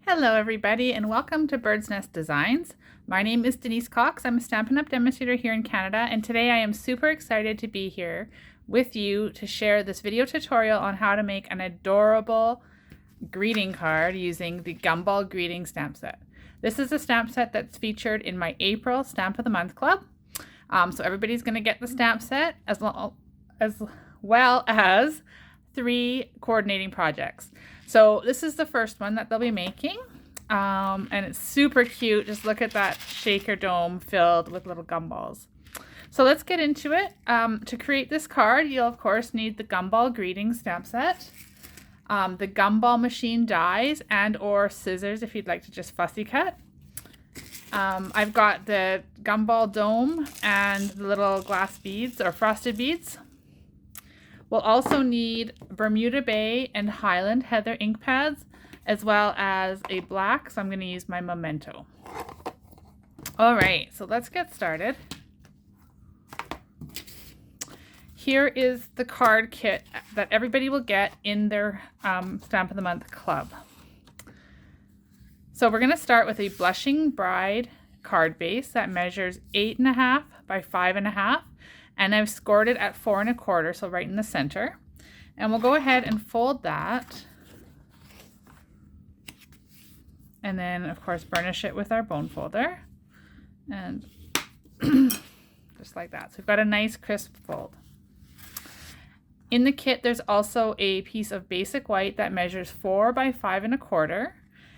Hello everybody and welcome to Bird's Nest Designs. My name is Denise Cox. I'm a Stampin' Up! Demonstrator here in Canada, and today I am super excited to be here with you to share this video tutorial on how to make an adorable greeting card using the Gumball greeting stamp set. This is a stamp set that's featured in my April Stamp of the Month Club. So everybody's going to get the stamp set as well as 3 coordinating projects. So this is the first one that they'll be making, and it's super cute. Just look at that shaker dome filled with little gumballs. So let's get into it. To create this card, you'll of course need the Gumball greeting stamp set, the Gumball machine dies and or scissors if you'd like to just fussy cut. I've got the Gumball dome and the little glass beads or frosted beads. We'll also need Bermuda Bay and Highland Heather ink pads, as well as a black, so I'm going to use my Memento. All right, so let's get started. Here is the card kit that everybody will get in their Stamp of the Month Club. So we're going to start with a Blushing Bride card base that measures 8.5 by 5.5. And I've scored it at 4 1/4, so right in the center. And we'll go ahead and fold that. And then, of course, burnish it with our bone folder. And just like that. So we've got a nice crisp fold. In the kit, there's also a piece of basic white that measures 4 by 5 1/4.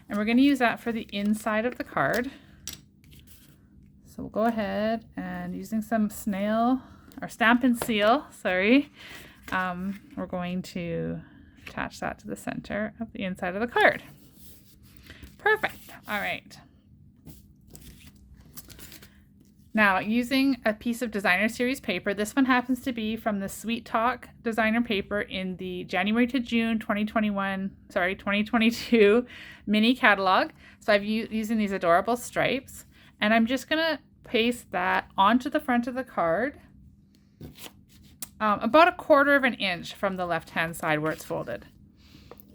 And we're going to use that for the inside of the card. So we'll go ahead and using some Stamp and Seal, sorry, we're going to attach that to the center of the inside of the card. Perfect. All right. Now, using a piece of designer series paper, this one happens to be from the Sweet Talk designer paper in the January to June 2022 mini catalog. So I've using these adorable stripes, and I'm just gonna paste that onto the front of the card. About 1/4 inch from the left-hand side where it's folded.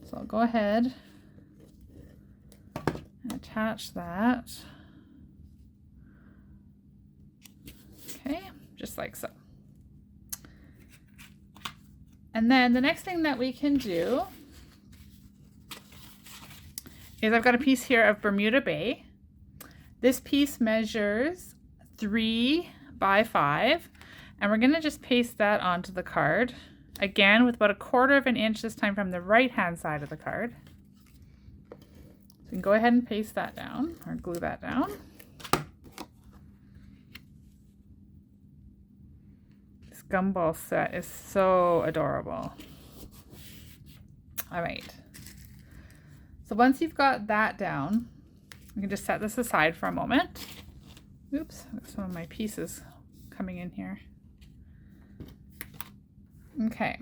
So I'll go ahead and attach that. Okay, just like so. And then the next thing that we can do is I've got a piece here of Bermuda Bay. This piece measures 3 by 5. And we're going to just paste that onto the card, again with about 1/4 inch this time from the right-hand side of the card. So you can go ahead and paste that down, or glue that down. This Gumball set is so adorable. All right. So once you've got that down, you can just set this aside for a moment. Oops, some of my pieces coming in here. Okay,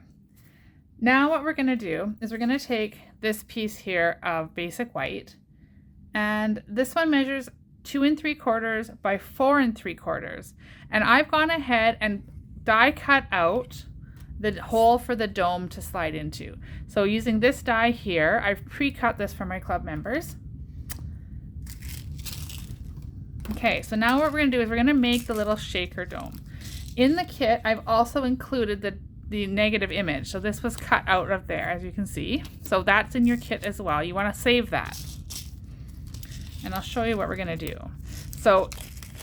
now what we're going to do is we're going to take this piece here of basic white, and this one measures 2 3/4 by 4 3/4, and I've gone ahead and die cut out the hole for the dome to slide into. So using this die here, I've pre-cut this for my club members. Okay, so now what we're going to do is we're going to make the little shaker dome. In the kit, I've also included the negative image. So this was cut out of there, as you can see. So that's in your kit as well. You want to save that. And I'll show you what we're going to do. So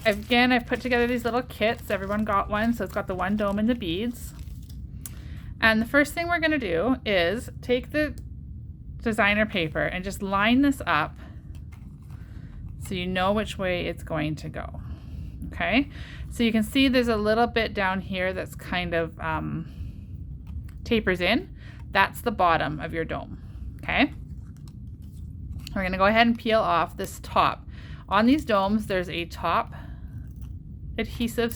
again, I've put together these little kits. Everyone got one. So it's got the one dome and the beads. And the first thing we're going to do is take the designer paper and just line this up so you know which way it's going to go. Okay, so you can see there's a little bit down here that's kind of tapers in. That's the bottom of your dome. Okay, we're going to go ahead and peel off this top. On these domes, there's a top adhesive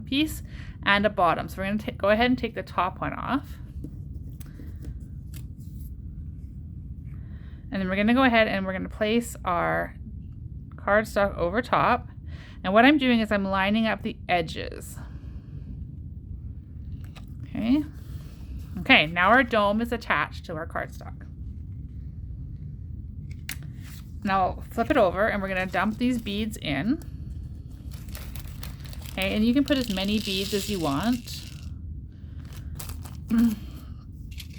piece and a bottom. So we're going to go ahead and take the top one off. And then we're going to go ahead and we're going to place our cardstock over top. And what I'm doing is I'm lining up the edges. Okay. Okay, now our dome is attached to our cardstock. Now flip it over and we're going to dump these beads in. Okay, and you can put as many beads as you want.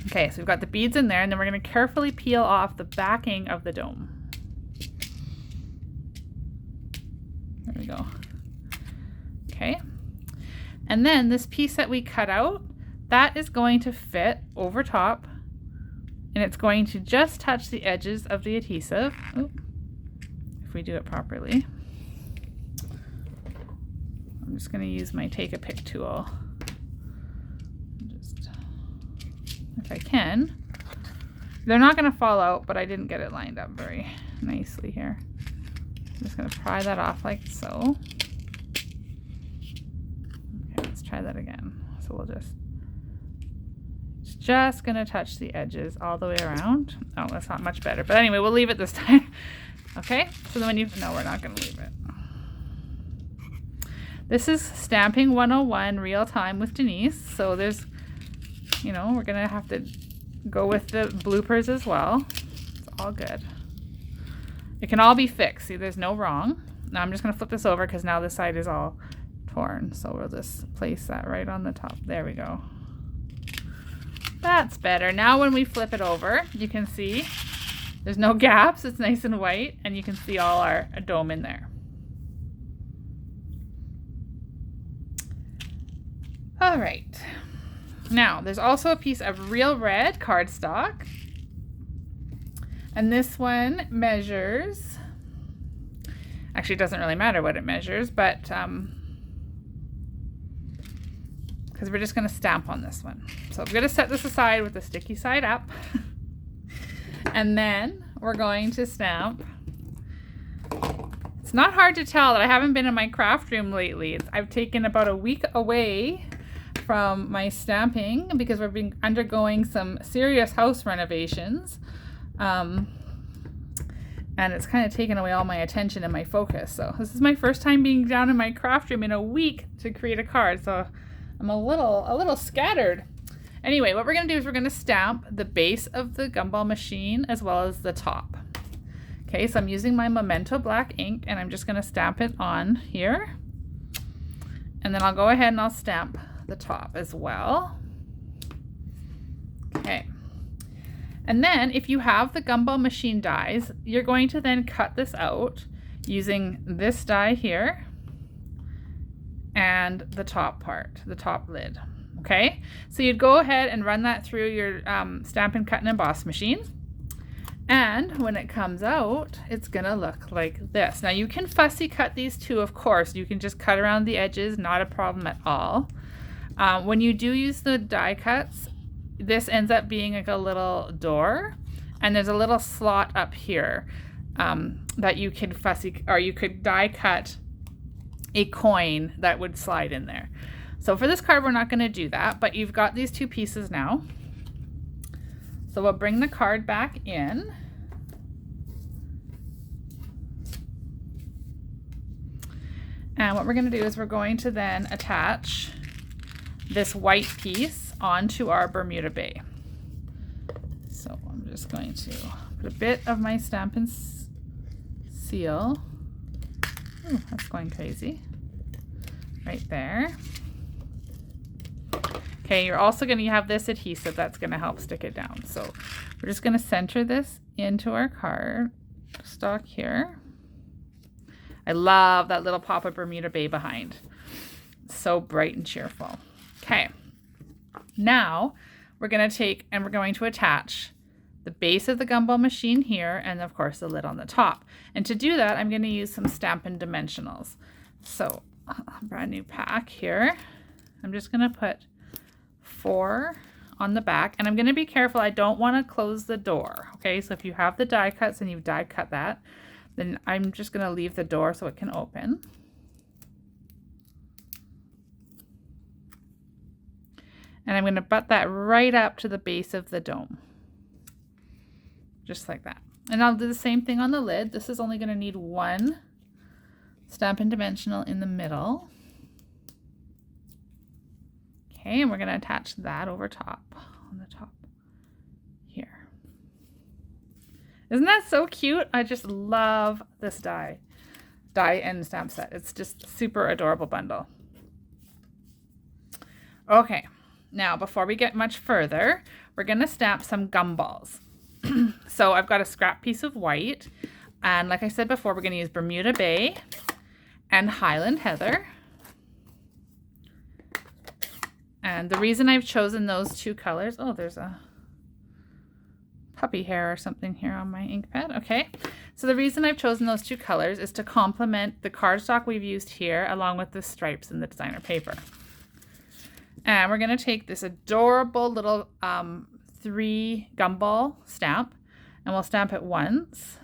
Okay, so we've got the beads in there, and then we're going to carefully peel off the backing of the dome. There we go. Okay, and then this piece that we cut out, that is going to fit over top, and it's going to just touch the edges of the adhesive. Oop, if we do it properly. I'm just going to use my take a pick tool. Just, if I can. They're not going to fall out, but I didn't get it lined up very nicely here. I'm just going to pry that off like so. Okay, let's try that again. So we'll it's just going to touch the edges all the way around. Oh, that's not much better. But anyway, we'll leave it this time. Okay, so then no, we're not going to leave it. This is Stamping 101 Real Time with Denise. So there's, we're going to have to go with the bloopers as well. It's all good. It can all be fixed. See, there's no wrong. Now I'm just going to flip this over because now this side is all torn. So we'll just place that right on the top. There we go. That's better. Now when we flip it over, you can see there's no gaps. It's nice and white, and you can see all our dome in there. All right, now there's also a piece of real red cardstock, and this one measures, actually it doesn't really matter what it measures, but because we're just going to stamp on this one. So I'm going to set this aside with the sticky side up, and then we're going to stamp. It's not hard to tell that I haven't been in my craft room lately. I've taken about a week away from my stamping because we've been undergoing some serious house renovations, and it's kind of taken away all my attention and my focus. So this is my first time being down in my craft room in a week to create a card, so I'm a little scattered. Anyway, what we're going to do is we're going to stamp the base of the gumball machine as well as the top. Okay, so I'm using my Memento black ink, and I'm just going to stamp it on here, and then I'll go ahead and I'll stamp the top as well. Okay, and then if you have the gumball machine dies, you're going to then cut this out using this die here and the top part, the top lid. Okay, so you'd go ahead and run that through your Stampin' Cut and Emboss machine, and when it comes out, it's gonna look like this. Now you can fussy cut these too, of course. You can just cut around the edges, not a problem at all. When you do use the die cuts, this ends up being like a little door, and there's a little slot up here that you could you could die cut a coin that would slide in there. So for this card, we're not going to do that, but you've got these two pieces now. So we'll bring the card back in. And what we're going to do is we're going to then attach this white piece onto our Bermuda Bay. So I'm just going to put a bit of my Stampin' Seal. Ooh, that's going crazy. Right there. Okay, you're also going to have this adhesive that's going to help stick it down. So we're just going to center this into our card stock here. I love that little pop of Bermuda Bay behind. So bright and cheerful. Okay, now we're going to take and we're going to attach the base of the gumball machine here, and of course the lid on the top. And to do that, I'm going to use some Stampin' Dimensionals. So a brand new pack here. I'm just going to put 4 on the back, and I'm going to be careful. I don't want to close the door. Okay, so if you have the die cuts and you've die cut that, then I'm just going to leave the door so it can open. And I'm going to butt that right up to the base of the dome. Just like that. And I'll do the same thing on the lid. This is only going to need 1 Stampin' Dimensional in the middle. Okay, and we're going to attach that over top, on the top here. Isn't that so cute? I just love this die and stamp set. It's just super adorable bundle. Okay, now before we get much further, we're gonna stamp some gumballs. So I've got a scrap piece of white, and like I said before, we're gonna use Bermuda Bay and Highland Heather. And the reason I've chosen those two colors, oh, there's a puppy hair or something here on my ink pad. Okay, so the reason I've chosen those two colors is to complement the cardstock we've used here along with the stripes in the designer paper. And we're going to take this adorable little 3 gumball stamp, and we'll stamp it once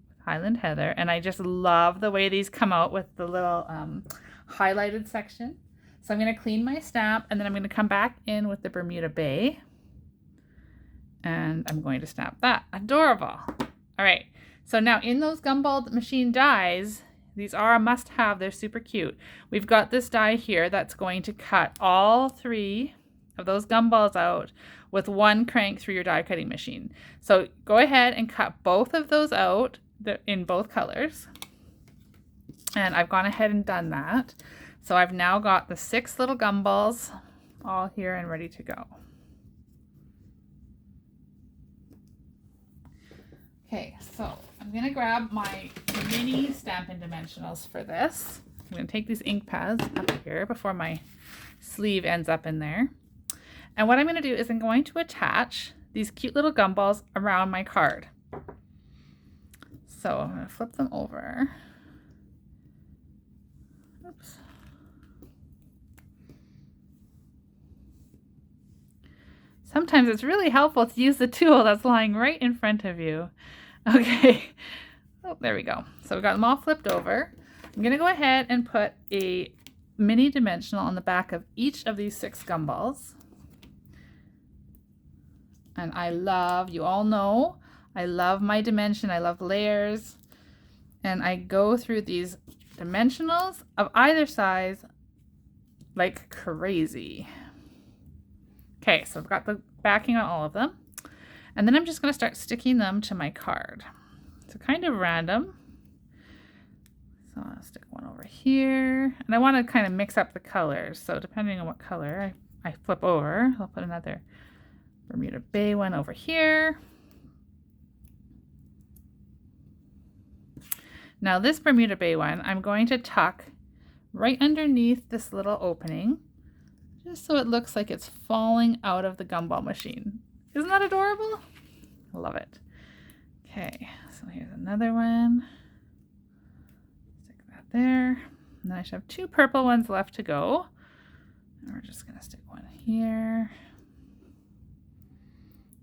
with Highland Heather. And I just love the way these come out with the little highlighted section. So I'm going to clean my stamp, and then I'm going to come back in with the Bermuda Bay. And I'm going to stamp that. Adorable. All right. So now in those Gumballed machine dies, these are a must-have. They're super cute. We've got this die here that's going to cut all 3 of those gumballs out with 1 crank through your die cutting machine. So go ahead and cut both of those out in both colors. And I've gone ahead and done that. So I've now got the 6 little gumballs all here and ready to go. Okay, so I'm going to grab my mini Stampin' Dimensionals for this. I'm going to take these ink pads up here before my sleeve ends up in there. And what I'm going to do is I'm going to attach these cute little gumballs around my card. So I'm going to flip them over. Oops. Sometimes it's really helpful to use the tool that's lying right in front of you. Okay, oh, there we go. So we got them all flipped over. I'm going to go ahead and put a mini dimensional on the back of each of these 6 gumballs. And I love, you all know, I love my dimension. I love layers. And I go through these dimensionals of either size like crazy. Okay, so I've got the backing on all of them. And then I'm just going to start sticking them to my card. So kind of random. So I'll stick one over here. And I want to kind of mix up the colors. So depending on what color I flip over, I'll put another Bermuda Bay one over here. Now this Bermuda Bay one, I'm going to tuck right underneath this little opening, just so it looks like it's falling out of the gumball machine. Isn't that adorable? I love it. Okay, so here's another one. Stick that there. And then I should have 2 purple ones left to go. And we're just going to stick one here.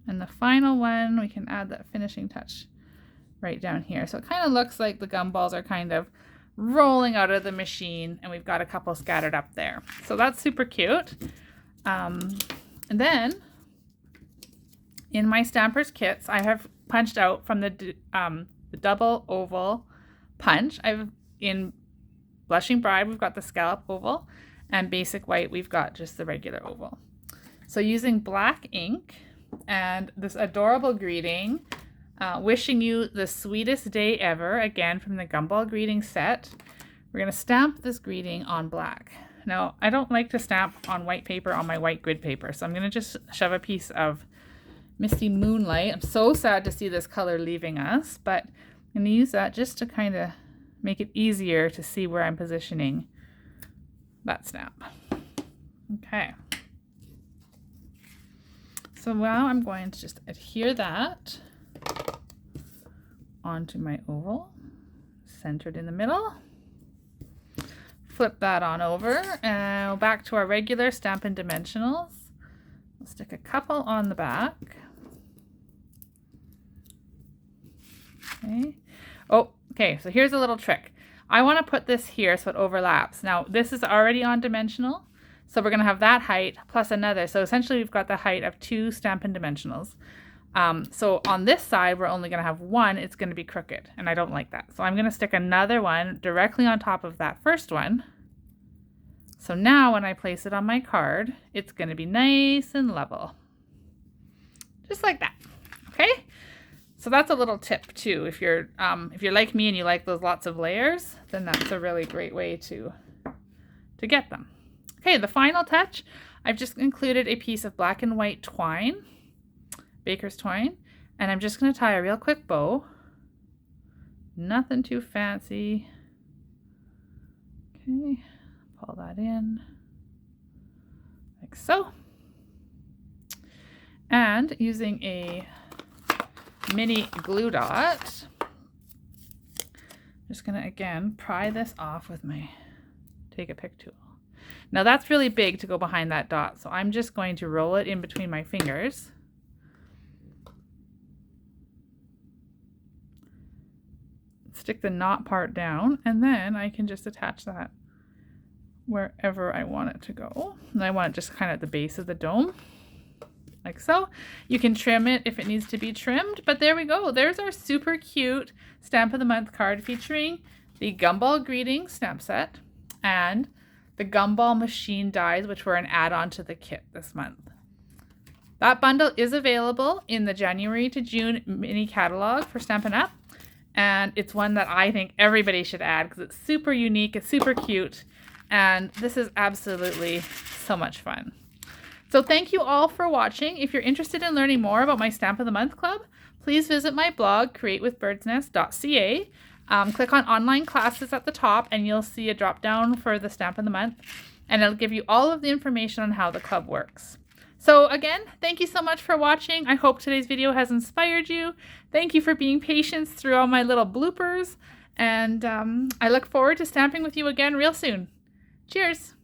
And the final one, we can add that finishing touch right down here. So it kind of looks like the gumballs are kind of rolling out of the machine, and we've got a couple scattered up there. So that's super cute. And then in my Stampers kits, I have punched out from the double oval punch. In Blushing Bride, we've got the scallop oval, and Basic White, we've got just the regular oval. So using black ink and this adorable greeting, wishing you the sweetest day ever, again from the Gumball greeting set, we're going to stamp this greeting on black. Now, I don't like to stamp on white paper on my white grid paper, so I'm going to just shove a piece of Misty Moonlight. I'm so sad to see this color leaving us, but I'm going to use that just to kind of make it easier to see where I'm positioning that stamp. Okay. So now I'm going to just adhere that onto my oval, centered in the middle. Flip that on over, and back to our regular Stampin' Dimensionals. We'll stick a couple on the back. Okay. Oh, okay, so here's a little trick. I want to put this here so it overlaps. Now, this is already on dimensional, so we're going to have that height plus another. So essentially, we've got the height of 2 Stampin' Dimensionals. So on this side, we're only going to have 1. It's going to be crooked, and I don't like that. So I'm going to stick another one directly on top of that first one. So now when I place it on my card, it's going to be nice and level. Just like that. Okay? So that's a little tip too. If you're like me and you like those lots of layers, then that's a really great way to get them. Okay, the final touch, I've just included a piece of black and white twine, baker's twine, and I'm just going to tie a real quick bow. Nothing too fancy. Okay, pull that in like so. And using a mini glue dot, I'm just going to again pry this off with my take a pick tool. Now that's really big to go behind that dot, so I'm just going to roll it in between my fingers. Stick the knot part down, and then I can just attach that wherever I want it to go. And I want it just kind of at the base of the dome, like so. You can trim it if it needs to be trimmed, but there we go. There's our super cute Stamp of the Month card featuring the Gumball Greetings stamp set and the Gumball machine dies, which were an add-on to the kit this month. That bundle is available in the January to June mini catalog for Stampin' Up! And it's one that I think everybody should add because it's super unique, it's super cute, and this is absolutely so much fun. So thank you all for watching. If you're interested in learning more about my Stamp of the Month Club, please visit my blog, createwithbirdsnest.ca. Click on online classes at the top and you'll see a drop down for the Stamp of the Month, and it'll give you all of the information on how the club works. So again, thank you so much for watching. I hope today's video has inspired you. Thank you for being patient through all my little bloopers, and I look forward to stamping with you again real soon. Cheers!